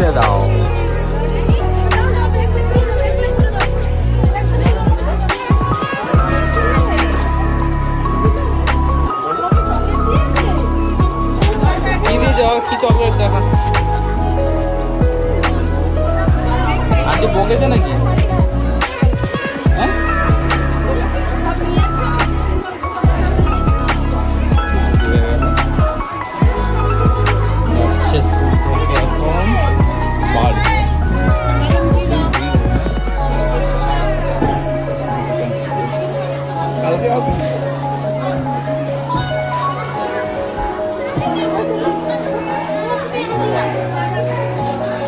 উঠে দাও। কি দিয়ে কি চকলেট দেখা আন্টি বকেছে নাকি? হ্যাঁ স্কুল থেকে এখন বাড়ি। কালকে আসুন।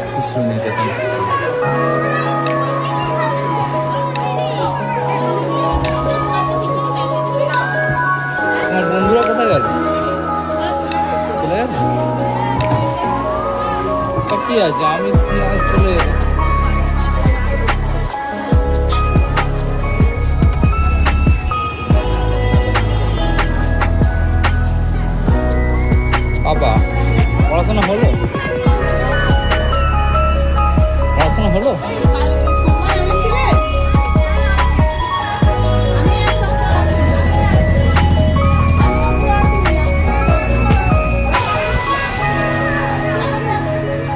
শিশু নিকেতন স্কুল। তোমার বন্ধুরা কোথায় গেল? চলে গেছে? তা কি আছে, আমি চলে বাবা। পড়াশোনা হলো? পড়াশোনা হলো?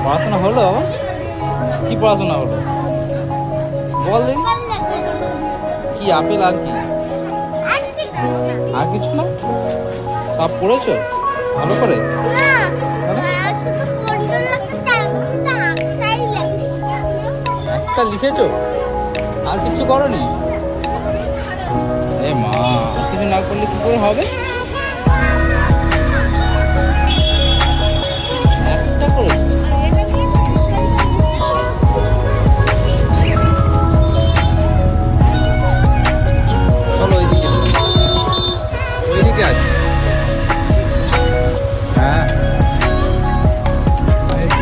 পড়াশোনা হলো? কি পড়াশোনা হলো বল দেখি। কি আপেল আর কি? আর কিছু না? সব পড়েছো ভালো করে? একটা লিখেছো আর কিছু করনি? এ মা, কিছু না করলে কি করে হবে? একটা করেছো? চলো ওইদিকে, ওইদিকে আছে। হ্যাঁ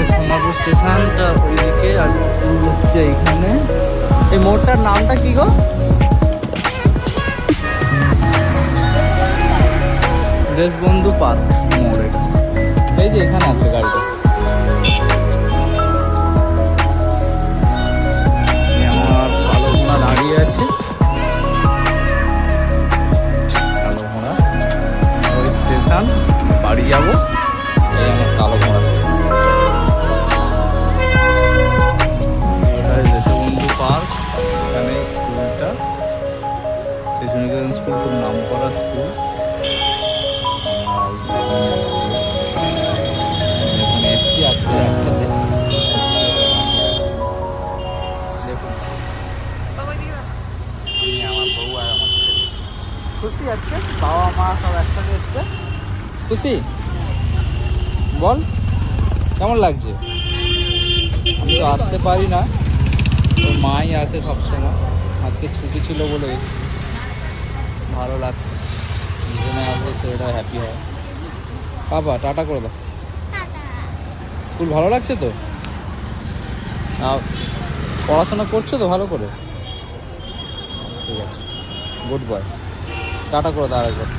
সোনাপুর স্টেশনটা ওইদিকে, আর স্কুল হচ্ছে এইখানে। এই মোড়টার নামটা কি গো? দেশবন্ধু পার্ক মোড়ে। এই যে এখানে আছে গাড়িটা। আমার কালো ঘোড়া দাঁড়িয়ে আছে। কালো ঘোড়া ওই স্টেশন, বাড়ি যাবো। এই আমার কালো ঘোড়া। দেশবন্ধু পার্ক, এখানে স্কুলটা শিশু নিকেতন স্কুল, খুব নাম করা স্কুল। এখানে এসছি আজকে একসাথে। দেখুন আমি, আমার বউ আর আমার ছেলে খুশি আজকে। বাবা মা সব একসাথে এসছে। খুশি বল, কেমন লাগছে? আমি তো আসতে পারি না, ওর মাই আসে সবসময়। আজকে ছুটি ছিল বলে এসছি, ভালো লাগছে। দুজনে আসবে, ছেলেটা হ্যাপি হয়। বাবা টাটা করে দাও। স্কুল ভালো লাগছে তো? পড়াশোনা করছো তো ভালো করে? ঠিক আছে, গুড বয়। টাটা করে দাও আরেকবার।